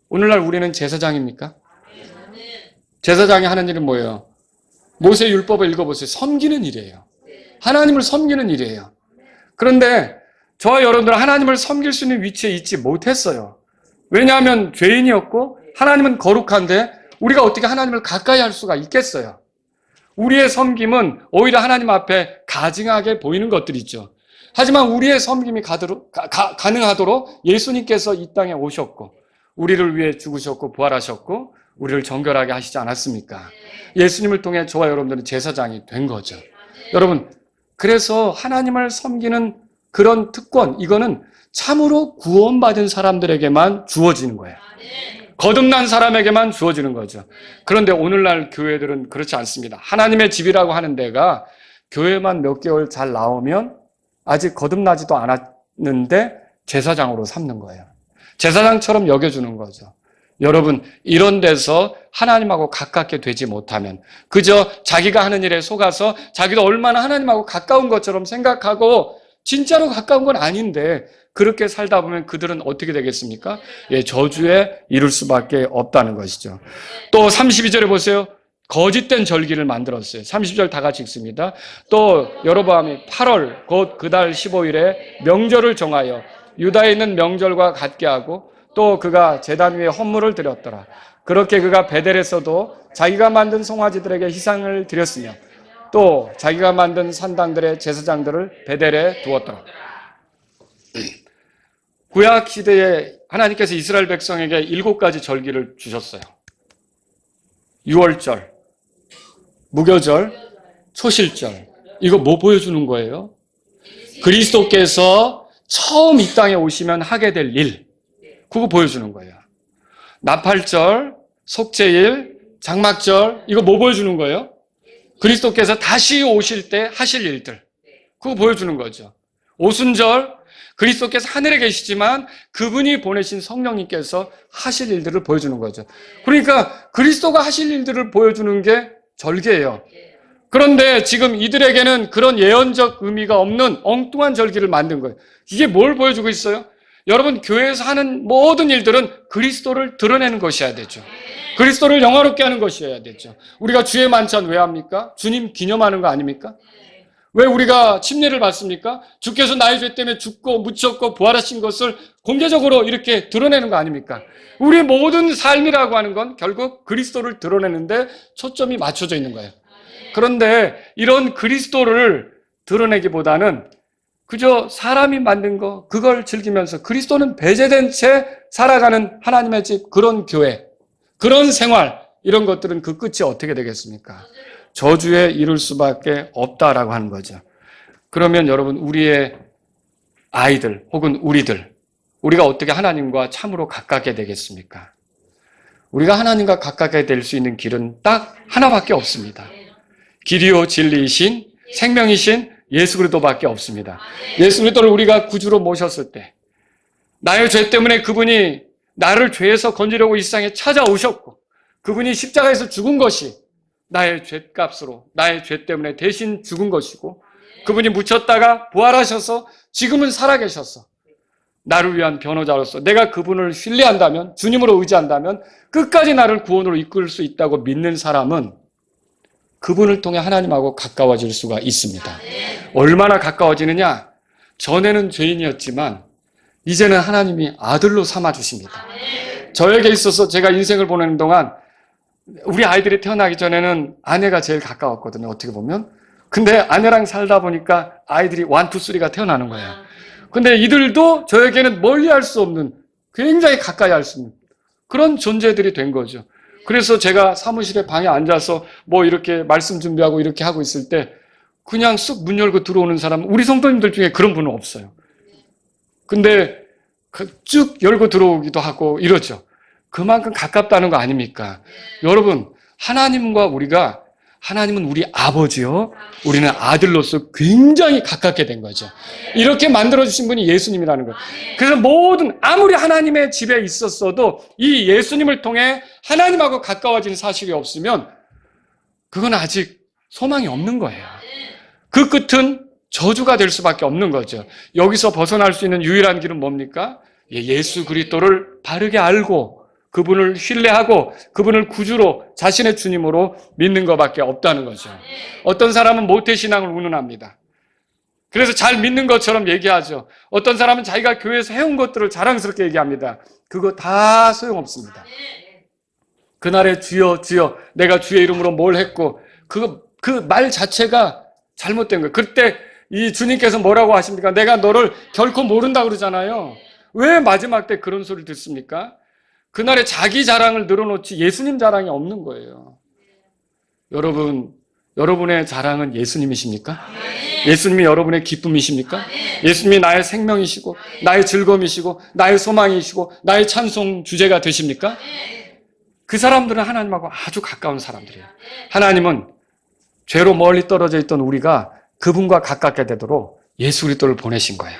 오늘날 우리는 제사장입니까? 제사장이 하는 일은 뭐예요? 모세 율법을 읽어보세요. 섬기는 일이에요. 하나님을 섬기는 일이에요. 그런데 저와 여러분들은 하나님을 섬길 수 있는 위치에 있지 못했어요. 왜냐하면 죄인이었고 하나님은 거룩한데 우리가 어떻게 하나님을 가까이 할 수가 있겠어요? 우리의 섬김은 오히려 하나님 앞에 가증하게 보이는 것들이죠. 하지만 우리의 섬김이 가능하도록 예수님께서 이 땅에 오셨고 우리를 위해 죽으셨고 부활하셨고 우리를 정결하게 하시지 않았습니까? 예수님을 통해 저와 여러분들은 제사장이 된 거죠. 여러분, 그래서 하나님을 섬기는 그런 특권, 이거는 참으로 구원받은 사람들에게만 주어지는 거예요. 거듭난 사람에게만 주어지는 거죠. 그런데 오늘날 교회들은 그렇지 않습니다. 하나님의 집이라고 하는 데가 교회만 몇 개월 잘 나오면 아직 거듭나지도 않았는데 제사장으로 삼는 거예요. 제사장처럼 여겨주는 거죠. 여러분, 이런 데서 하나님하고 가깝게 되지 못하면 그저 자기가 하는 일에 속아서 자기도 얼마나 하나님하고 가까운 것처럼 생각하고 진짜로 가까운 건 아닌데 그렇게 살다 보면 그들은 어떻게 되겠습니까? 저주에 이를 수밖에 없다는 것이죠. 또 32절에 보세요. 거짓된 절기를 만들었어요. 30절 다 같이 읽습니다. 또 여로보암이 8월 곧 그달 15일에 명절을 정하여 유다에 있는 명절과 같게 하고 또 그가 제단 위에 헌물을 드렸더라. 그렇게 그가 베델에서도 자기가 만든 송아지들에게 희상을 드렸으며 또 자기가 만든 산당들의 제사장들을 베델에 두었더라. 구약 시대에 하나님께서 이스라엘 백성에게 7가지 절기를 주셨어요. 유월절, 무교절, 초실절. 이거 뭐 보여주는 거예요? 그리스도께서 처음 이 땅에 오시면 하게 될 일, 그거 보여주는 거예요. 나팔절, 속죄일, 장막절, 이거 뭐 보여주는 거예요? 그리스도께서 다시 오실 때 하실 일들, 그거 보여주는 거죠. 오순절, 그리스도께서 하늘에 계시지만 그분이 보내신 성령님께서 하실 일들을 보여주는 거죠. 그러니까 그리스도가 하실 일들을 보여주는 게 절기예요. 그런데 지금 이들에게는 그런 예언적 의미가 없는 엉뚱한 절기를 만든 거예요. 이게 뭘 보여주고 있어요? 여러분, 교회에서 하는 모든 일들은 그리스도를 드러내는 것이어야 되죠. 그리스도를 영화롭게 하는 것이어야 되죠. 우리가 주의 만찬 왜 합니까? 주님 기념하는 거 아닙니까? 왜 우리가 침례를 받습니까? 주께서 나의 죄 때문에 죽고 묻혔고 부활하신 것을 공개적으로 이렇게 드러내는 거 아닙니까? 우리의 모든 삶이라고 하는 건 결국 그리스도를 드러내는데 초점이 맞춰져 있는 거예요. 그런데 이런 그리스도를 드러내기보다는 그저 사람이 만든 거 그걸 즐기면서 그리스도는 배제된 채 살아가는 하나님의 집, 그런 교회, 그런 생활, 이런 것들은 그 끝이 어떻게 되겠습니까? 저주에 이를 수밖에 없다라고 하는 거죠. 그러면 여러분, 우리의 아이들 혹은 우리가 어떻게 하나님과 참으로 가깝게 되겠습니까? 우리가 하나님과 가깝게 될 수 있는 길은 딱 하나밖에 없습니다. 길이요 진리이신 생명이신 예수 그리스도밖에 없습니다. 예수 그리스도를 우리가 구주로 모셨을 때 나의 죄 때문에 그분이 나를 죄에서 건지려고 이 세상에 찾아오셨고 그분이 십자가에서 죽은 것이 나의 죄값으로 나의 죄 때문에 대신 죽은 것이고 그분이 묻혔다가 부활하셔서 지금은 살아계셔서 나를 위한 변호자로서 내가 그분을 신뢰한다면, 주님으로 의지한다면 끝까지 나를 구원으로 이끌 수 있다고 믿는 사람은 그분을 통해 하나님하고 가까워질 수가 있습니다. 얼마나 가까워지느냐? 전에는 죄인이었지만 이제는 하나님이 아들로 삼아주십니다. 저에게 있어서 제가 인생을 보내는 동안 우리 아이들이 태어나기 전에는 아내가 제일 가까웠거든요. 어떻게 보면. 근데 아내랑 살다 보니까 아이들이 1, 2, 3가 태어나는 거예요. 근데 이들도 저에게는 멀리 할 수 없는, 굉장히 가까이 할 수 있는 그런 존재들이 된 거죠. 그래서 제가 사무실에 방에 앉아서 뭐 이렇게 말씀 준비하고 이렇게 하고 있을 때 그냥 쑥 문 열고 들어오는 사람, 우리 성도님들 중에 그런 분은 없어요. 근데 쭉 열고 들어오기도 하고 이러죠. 그만큼 가깝다는 거 아닙니까? 여러분, 하나님은 우리 아버지요. 우리는 아들로서 굉장히 가깝게 된 거죠. 이렇게 만들어주신 분이 예수님이라는 거예요. 그래서 아무리 하나님의 집에 있었어도 이 예수님을 통해 하나님하고 가까워진 사실이 없으면 그건 아직 소망이 없는 거예요. 그 끝은 저주가 될 수밖에 없는 거죠. 여기서 벗어날 수 있는 유일한 길은 뭡니까? 예수 그리스도를 바르게 알고 그분을 신뢰하고 그분을 구주로 자신의 주님으로 믿는 것밖에 없다는 거죠. 어떤 사람은 모태신앙을 운운합니다. 그래서 잘 믿는 것처럼 얘기하죠. 어떤 사람은 자기가 교회에서 해온 것들을 자랑스럽게 얘기합니다. 그거 다 소용없습니다. 그날의 주여 주여 내가 주의 이름으로 뭘 했고 그 말 자체가 잘못된 거예요. 그때 이 주님께서 뭐라고 하십니까? 내가 너를 결코 모른다고 그러잖아요. 왜 마지막 때 그런 소리를 듣습니까? 그날에 자기 자랑을 늘어놓지 예수님 자랑이 없는 거예요. 여러분의 자랑은 예수님이십니까? 예수님이 여러분의 기쁨이십니까? 예수님이 나의 생명이시고 나의 즐거움이시고 나의 소망이시고 나의 찬송 주제가 되십니까? 그 사람들은 하나님하고 아주 가까운 사람들이에요. 하나님은 죄로 멀리 떨어져 있던 우리가 그분과 가깝게 되도록 예수 그리스도를 보내신 거예요.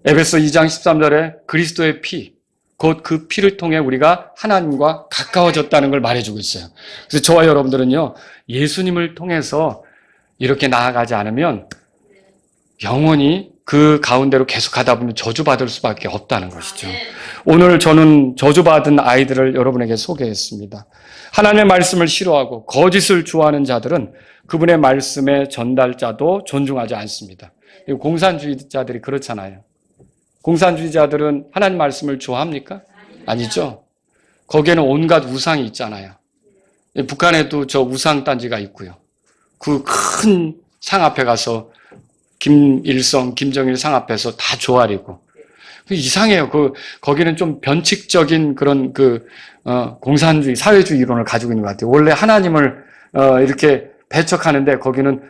에베소 2장 13절에 그리스도의 피, 곧 그 피를 통해 우리가 하나님과 가까워졌다는 걸 말해주고 있어요. 그래서 저와 여러분들은요, 예수님을 통해서 이렇게 나아가지 않으면 영원히 그 가운데로 계속 가다 보면 저주받을 수밖에 없다는 것이죠. 오늘 저는 저주받은 아이들을 여러분에게 소개했습니다. 하나님의 말씀을 싫어하고 거짓을 좋아하는 자들은 그분의 말씀의 전달자도 존중하지 않습니다. 공산주의자들이 그렇잖아요. 공산주의자들은 하나님 말씀을 좋아합니까? 아니죠. 거기에는 온갖 우상이 있잖아요. 북한에도 저 우상단지가 있고요. 그 큰 상 앞에 가서 김일성, 김정일 상 앞에서 다 조아리고. 이상해요. 거기는 좀 변칙적인 그런 공산주의, 사회주의 이론을 가지고 있는 것 같아요. 원래 하나님을 이렇게 배척하는데 거기는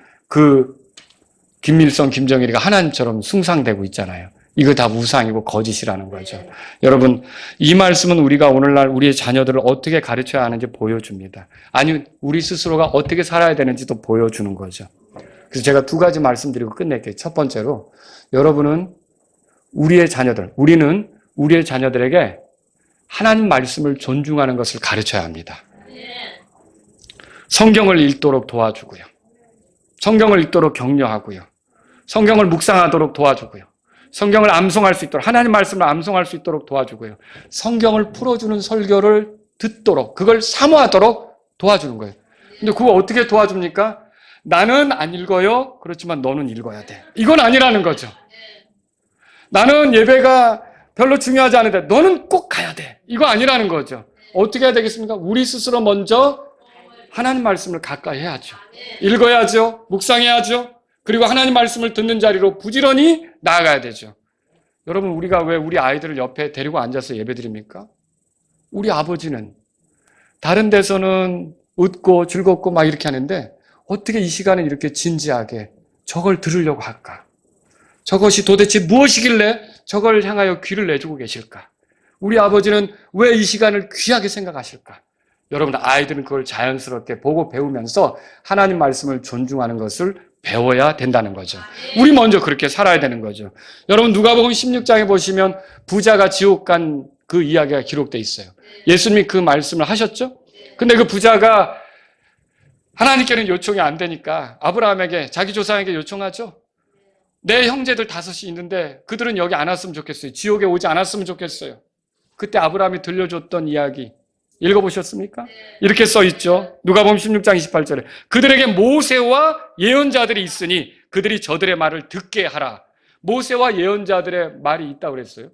김일성, 김정일이가 하나님처럼 숭상되고 있잖아요. 이거 다 우상이고 거짓이라는 거죠. 여러분, 이 말씀은 우리가 오늘날 우리의 자녀들을 어떻게 가르쳐야 하는지 보여줍니다. 아니, 우리 스스로가 어떻게 살아야 되는지도 보여주는 거죠. 그래서 제가 2가지 말씀드리고 끝낼게요. 첫 번째로, 우리는 우리의 자녀들에게 하나님 말씀을 존중하는 것을 가르쳐야 합니다. 성경을 읽도록 도와주고요. 성경을 읽도록 격려하고요. 성경을 묵상하도록 도와주고요. 성경을 암송할 수 있도록, 하나님 말씀을 암송할 수 있도록 도와주고요. 성경을 풀어주는 설교를 듣도록, 그걸 사모하도록 도와주는 거예요. 근데 그거 어떻게 도와줍니까? 나는 안 읽어요. 그렇지만 너는 읽어야 돼. 이건 아니라는 거죠. 나는 예배가 별로 중요하지 않은데 너는 꼭 가야 돼. 이거 아니라는 거죠. 어떻게 해야 되겠습니까? 우리 스스로 먼저 하나님 말씀을 가까이 해야죠. 읽어야죠. 묵상해야죠. 그리고 하나님 말씀을 듣는 자리로 부지런히 나아가야 되죠. 여러분, 우리가 왜 우리 아이들을 옆에 데리고 앉아서 예배드립니까? 우리 아버지는 다른 데서는 웃고 즐겁고 막 이렇게 하는데 어떻게 이 시간에 이렇게 진지하게 저걸 들으려고 할까? 저것이 도대체 무엇이길래 저걸 향하여 귀를 내주고 계실까? 우리 아버지는 왜 이 시간을 귀하게 생각하실까? 여러분, 아이들은 그걸 자연스럽게 보고 배우면서 하나님 말씀을 존중하는 것을 배워야 된다는 거죠. 우리 먼저 그렇게 살아야 되는 거죠. 여러분, 누가복음 16장에 보시면 부자가 지옥 간 그 이야기가 기록되어 있어요. 예수님이 그 말씀을 하셨죠? 근데 그 부자가 하나님께는 요청이 안 되니까 아브라함에게, 자기 조상에게 요청하죠. 내 형제들 5이 있는데 그들은 여기 안 왔으면 좋겠어요. 지옥에 오지 않았으면 좋겠어요. 그때 아브라함이 들려줬던 이야기 읽어보셨습니까? 이렇게 써 있죠. 누가복음 16장 28절에 그들에게 모세와 예언자들이 있으니 그들이 저들의 말을 듣게 하라. 모세와 예언자들의 말이 있다고 그랬어요.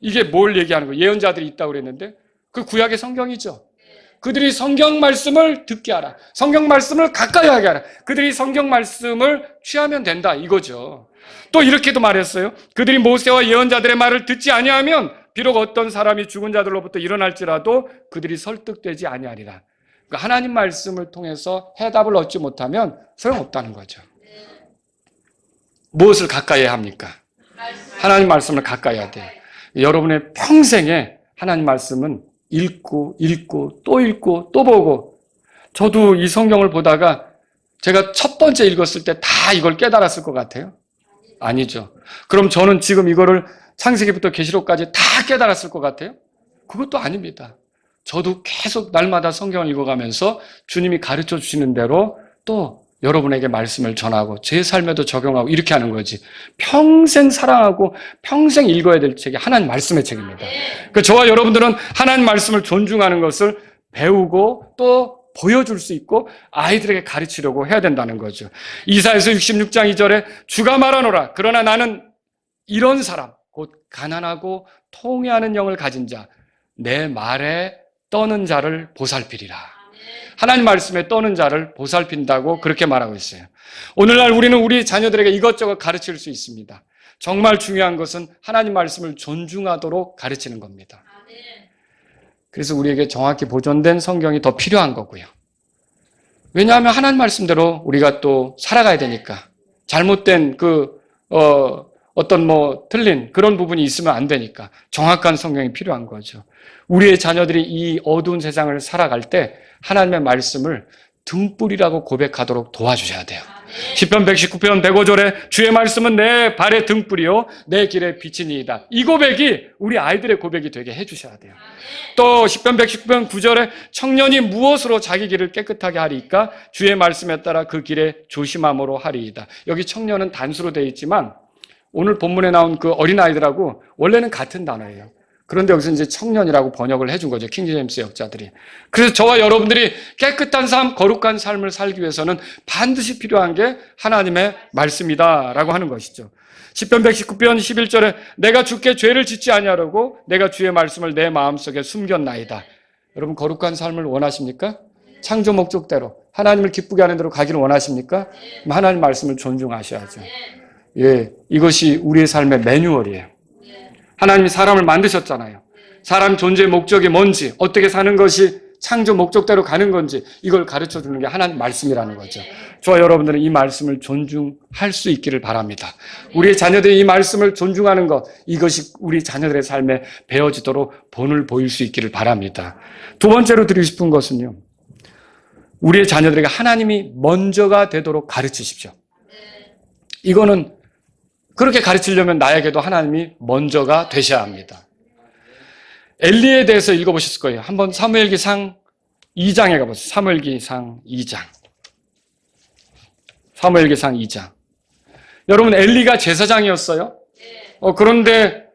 이게 뭘 얘기하는 거예요? 예언자들이 있다고 그랬는데 그 구약의 성경이죠. 그들이 성경 말씀을 듣게 하라. 성경 말씀을 가까이 하게 하라. 그들이 성경 말씀을 취하면 된다 이거죠. 또 이렇게도 말했어요. 그들이 모세와 예언자들의 말을 듣지 아니하면 비록 어떤 사람이 죽은 자들로부터 일어날지라도 그들이 설득되지 아니하리라. 그러니까 하나님 말씀을 통해서 해답을 얻지 못하면 소용없다는 거죠. 무엇을 가까이 해야 합니까? 하나님 말씀을 가까이 해야 돼요. 여러분의 평생에 하나님 말씀은 읽고 또 보고, 저도 이 성경을 보다가 제가 첫 번째 읽었을 때 다 이걸 깨달았을 것 같아요? 아니죠. 그럼 저는 지금 이거를 창세기부터 계시록까지 다 깨달았을 것 같아요? 그것도 아닙니다. 저도 계속 날마다 성경을 읽어가면서 주님이 가르쳐 주시는 대로 또 여러분에게 말씀을 전하고 제 삶에도 적용하고 이렇게 하는 거지. 평생 사랑하고 평생 읽어야 될 책이 하나님 말씀의 책입니다. 그러니까 저와 여러분들은 하나님 말씀을 존중하는 것을 배우고 또 보여줄 수 있고 아이들에게 가르치려고 해야 된다는 거죠. 이사야서 66장 2절에 주가 말하노라. 그러나 나는 이런 사람, 곧 가난하고 통회하는 영을 가진 자, 내 말에 떠는 자를 보살피리라. 하나님 말씀에 떠는 자를 보살핀다고 그렇게 말하고 있어요. 오늘날 우리는 우리 자녀들에게 이것저것 가르칠 수 있습니다. 정말 중요한 것은 하나님 말씀을 존중하도록 가르치는 겁니다. 그래서 우리에게 정확히 보존된 성경이 더 필요한 거고요. 왜냐하면 하나님 말씀대로 우리가 또 살아가야 되니까. 잘못된 어떤 틀린 그런 부분이 있으면 안 되니까 정확한 성경이 필요한 거죠. 우리의 자녀들이 이 어두운 세상을 살아갈 때 하나님의 말씀을 등불이라고 고백하도록 도와주셔야 돼요. 시편 119편 105절에 주의 말씀은 내 발의 등불이요 내 길의 빛이니이다. 이 고백이 우리 아이들의 고백이 되게 해주셔야 돼요. 또 시편 119편 9절에 청년이 무엇으로 자기 길을 깨끗하게 하리까? 주의 말씀에 따라 그 길에 조심함으로 하리이다. 여기 청년은 단수로 되어 있지만 오늘 본문에 나온 그 어린아이들하고 원래는 같은 단어예요. 그런데 여기서 이제 청년이라고 번역을 해준 거죠. 킹제임스 역자들이. 그래서 저와 여러분들이 깨끗한 삶, 거룩한 삶을 살기 위해서는 반드시 필요한 게 하나님의 말씀이다라고 하는 것이죠. 시편 119편 11절에 내가 주께 죄를 짓지 아니하려고 내가 주의 말씀을 내 마음속에 숨겼나이다. 여러분 거룩한 삶을 원하십니까? 창조 목적대로 하나님을 기쁘게 하는 대로 가기를 원하십니까? 그럼 하나님 말씀을 존중하셔야죠. 예, 이것이 우리의 삶의 매뉴얼이에요. 하나님이 사람을 만드셨잖아요. 사람 존재의 목적이 뭔지, 어떻게 사는 것이 창조 목적대로 가는 건지 이걸 가르쳐주는 게 하나님 말씀이라는 거죠. 저와 여러분들은 이 말씀을 존중할 수 있기를 바랍니다. 우리의 자녀들이 이 말씀을 존중하는 것, 이것이 우리 자녀들의 삶에 배어지도록 본을 보일 수 있기를 바랍니다. 두 번째로 드리고 싶은 것은요, 우리의 자녀들에게 하나님이 먼저가 되도록 가르치십시오. 이거는 그렇게 가르치려면 나에게도 하나님이 먼저가 되셔야 합니다. 엘리에 대해서 읽어보셨을 거예요. 한번 사무엘기상 2장에 가보세요. 사무엘기상 2장. 사무엘기상 2장. 여러분 엘리가 제사장이었어요. 그런데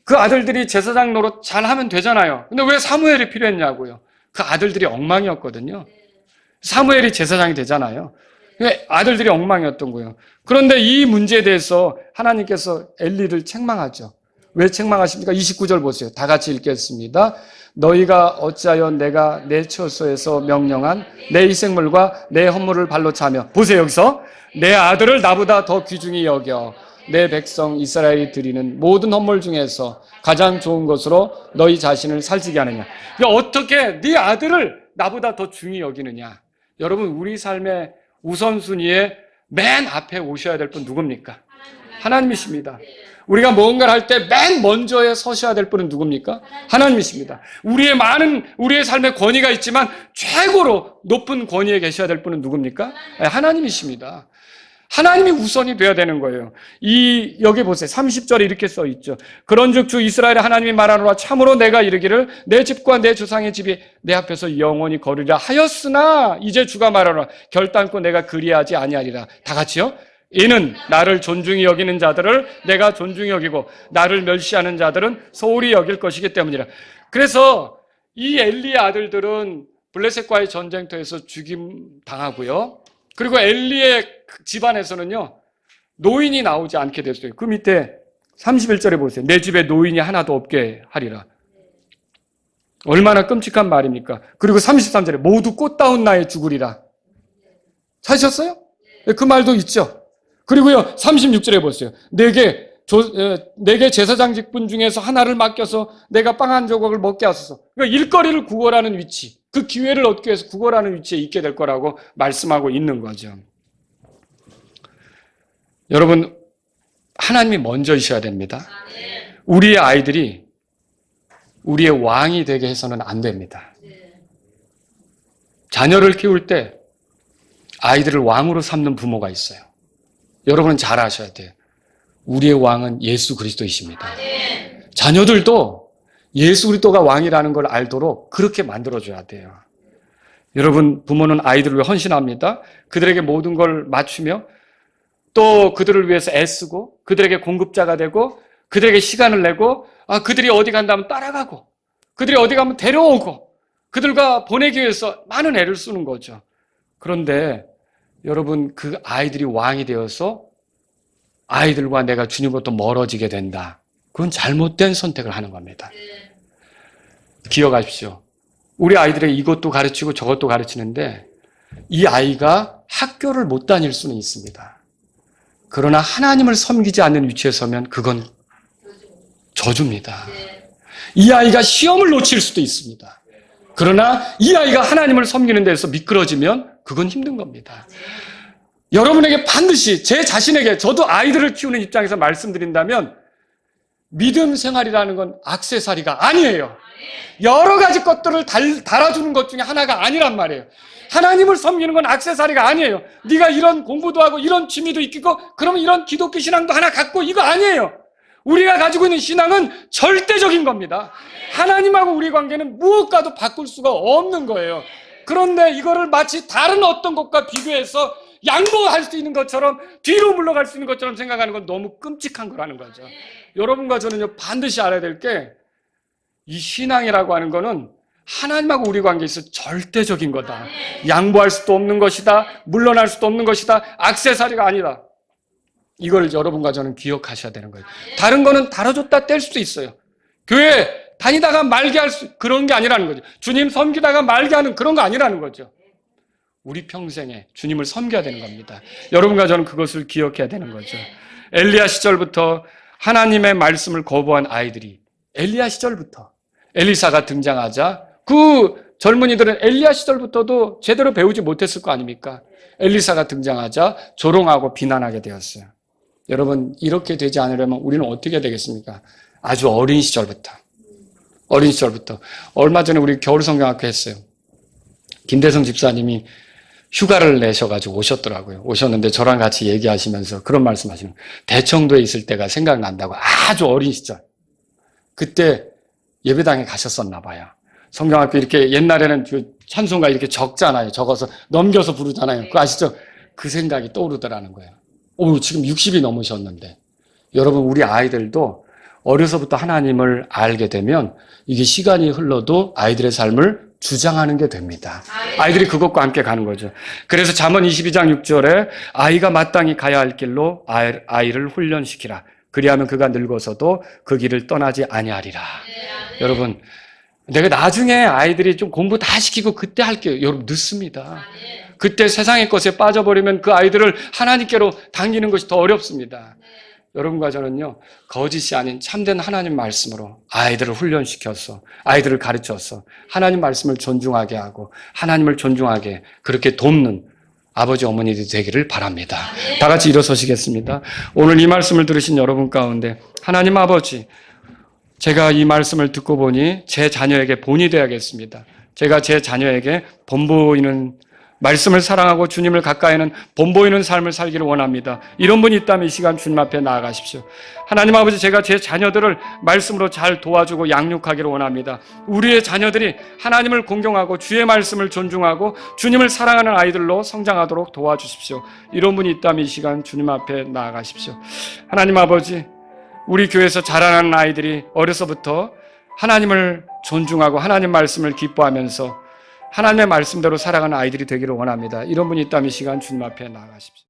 그 아들들이 제사장 노릇 잘하면 되잖아요. 근데 왜 사무엘이 필요했냐고요. 그 아들들이 엉망이었거든요. 사무엘이 제사장이 되잖아요. 아들들이 엉망이었던 거예요. 그런데 이 문제에 대해서 하나님께서 엘리를 책망하죠. 왜 책망하십니까? 29절 보세요. 다 같이 읽겠습니다. 너희가 어찌하여 내가 내 처소에서 명령한 내 희생물과 내 헌물을 발로 차며, 보세요, 여기서 내 아들을 나보다 더 귀중히 여겨 내 백성 이스라엘이 드리는 모든 헌물 중에서 가장 좋은 것으로 너희 자신을 살찌게 하느냐. 그러니까 어떻게 네 아들을 나보다 더 중히 여기느냐. 여러분, 우리 삶의 우선순위에 맨 앞에 오셔야 될 분 누굽니까? 하나님이십니다. 우리가 뭔가를 할 때 맨 먼저에 서셔야 될 분은 누굽니까? 하나님이십니다. 우리의 삶에 권위가 있지만 최고로 높은 권위에 계셔야 될 분은 누굽니까? 하나님이십니다. 하나님이 우선이 돼야 되는 거예요. 여기 보세요. 30절에 이렇게 써 있죠. 그런즉 주 이스라엘의 하나님이 말하노라. 참으로 내가 이르기를 내 집과 내 조상의 집이 내 앞에서 영원히 거리라 하였으나 이제 주가 말하노라. 결단코 내가 그리하지 아니하리라. 다 같이요. 이는 나를 존중히 여기는 자들을 내가 존중히 여기고 나를 멸시하는 자들은 소홀히 여길 것이기 때문이라. 그래서 이 엘리의 아들들은 블레셋과의 전쟁터에서 죽임 당하고요. 그리고 엘리의 집안에서는요, 노인이 나오지 않게 됐어요. 그 밑에 31절에 보세요. 내 집에 노인이 하나도 없게 하리라. 얼마나 끔찍한 말입니까? 그리고 33절에 모두 꽃다운 나에 죽으리라. 찾으셨어요? 그 말도 있죠. 그리고요, 36절에 보세요. 내게 제사장 직분 중에서 하나를 맡겨서 내가 빵 한 조각을 먹게 하소서. 그러니까 일거리를 구걸하는 위치, 그 기회를 얻기 위해서 구걸하는 위치에 있게 될 거라고 말씀하고 있는 거죠. 여러분, 하나님이 먼저이셔야 됩니다. 우리의 아이들이 우리의 왕이 되게 해서는 안 됩니다. 자녀를 키울 때 아이들을 왕으로 삼는 부모가 있어요. 여러분은 잘 아셔야 돼요. 우리의 왕은 예수 그리스도이십니다. 자녀들도 예수 그리스도가 왕이라는 걸 알도록 그렇게 만들어줘야 돼요. 여러분, 부모는 아이들을 위해 헌신합니다. 그들에게 모든 걸 맞추며 또 그들을 위해서 애쓰고 그들에게 공급자가 되고 그들에게 시간을 내고 그들이 어디 간다면 따라가고 그들이 어디 가면 데려오고 그들과 보내기 위해서 많은 애를 쓰는 거죠. 그런데 여러분, 그 아이들이 왕이 되어서 아이들과 내가 주님으로부터 멀어지게 된다. 그건 잘못된 선택을 하는 겁니다. 기억하십시오. 우리 아이들에게 이것도 가르치고 저것도 가르치는데 이 아이가 학교를 못 다닐 수는 있습니다. 그러나 하나님을 섬기지 않는 위치에 서면 그건 저주입니다. 이 아이가 시험을 놓칠 수도 있습니다. 그러나 이 아이가 하나님을 섬기는 데서 미끄러지면 그건 힘든 겁니다. 여러분에게 반드시, 제 자신에게, 저도 아이들을 키우는 입장에서 말씀드린다면 믿음 생활이라는 건 액세서리가 아니에요. 여러 가지 것들을 달아주는 것 중에 하나가 아니란 말이에요. 하나님을 섬기는 건 액세서리가 아니에요. 네가 이런 공부도 하고 이런 취미도 있고 그러면 이런 기독교 신앙도 하나 갖고, 이거 아니에요. 우리가 가지고 있는 신앙은 절대적인 겁니다. 하나님하고 우리 관계는 무엇과도 바꿀 수가 없는 거예요. 그런데 이거를 마치 다른 어떤 것과 비교해서 양보할 수 있는 것처럼, 뒤로 물러갈 수 있는 것처럼 생각하는 건 너무 끔찍한 거라는 거죠. 여러분과 저는요, 반드시 알아야 될 게, 이 신앙이라고 하는 거는 하나님하고 우리 관계에 있어서 절대적인 거다. 양보할 수도 없는 것이다. 물러날 수도 없는 것이다. 액세서리가 아니다. 이걸 여러분과 저는 기억하셔야 되는 거예요. 다른 거는 다뤄줬다 뗄 수도 있어요. 교회 다니다가 말게 할 그런 게 아니라는 거죠. 주님 섬기다가 말게 하는 그런 거 아니라는 거죠. 우리 평생에 주님을 섬겨야 되는 겁니다. 여러분과 저는 그것을 기억해야 되는 거죠. 엘리야 시절부터 하나님의 말씀을 거부한 아이들이, 엘리야 시절부터 엘리사가 등장하자 그 젊은이들은 엘리야 시절부터도 제대로 배우지 못했을 거 아닙니까? 엘리사가 등장하자 조롱하고 비난하게 되었어요. 여러분, 이렇게 되지 않으려면 우리는 어떻게 되겠습니까? 아주 어린 시절부터. 얼마 전에 우리 겨울성경학교 했어요. 김대성 집사님이 휴가를 내셔가지고 오셨더라고요. 오셨는데 저랑 같이 얘기하시면서 그런 말씀 하시는 거예요. 대청도에 있을 때가 생각난다고. 아주 어린 시절. 그때 예배당에 가셨었나 봐요. 성경학교 이렇게 옛날에는 찬송가 이렇게 적잖아요. 적어서 넘겨서 부르잖아요. 그거 아시죠? 그 생각이 떠오르더라는 거예요. 지금 60이 넘으셨는데. 여러분, 우리 아이들도 어려서부터 하나님을 알게 되면 이게 시간이 흘러도 아이들의 삶을 주장하는 게 됩니다. 아이들이 그것과 함께 가는 거죠. 그래서 잠언 22장 6절에 아이가 마땅히 가야 할 길로 아이를 훈련시키라. 그리하면 그가 늙어서도 그 길을 떠나지 아니하리라. 여러분, 내가 나중에 아이들이 좀 공부 다 시키고 그때 할게요. 여러분, 늦습니다. 그때 세상의 것에 빠져버리면 그 아이들을 하나님께로 당기는 것이 더 어렵습니다. 여러분과 저는요, 거짓이 아닌 참된 하나님 말씀으로 아이들을 훈련시켜서, 아이들을 가르쳐서 하나님 말씀을 존중하게 하고 하나님을 존중하게 그렇게 돕는 아버지 어머니들이 되기를 바랍니다. 다 같이 일어서시겠습니다. 오늘 이 말씀을 들으신 여러분 가운데 하나님 아버지, 제가 이 말씀을 듣고 보니 제 자녀에게 본이 되어야겠습니다. 제가 제 자녀에게 본보이는 말씀을 사랑하고 주님을 가까이는 본보이는 삶을 살기를 원합니다. 이런 분이 있다면 이 시간 주님 앞에 나아가십시오. 하나님 아버지, 제가 제 자녀들을 말씀으로 잘 도와주고 양육하기를 원합니다. 우리의 자녀들이 하나님을 공경하고 주의 말씀을 존중하고 주님을 사랑하는 아이들로 성장하도록 도와주십시오. 이런 분이 있다면 이 시간 주님 앞에 나아가십시오. 하나님 아버지, 우리 교회에서 자라나는 아이들이 어려서부터 하나님을 존중하고 하나님 말씀을 기뻐하면서 하나님의 말씀대로 살아가는 아이들이 되기를 원합니다. 이런 분이 있다면 이 시간 주님 앞에 나아가십시오.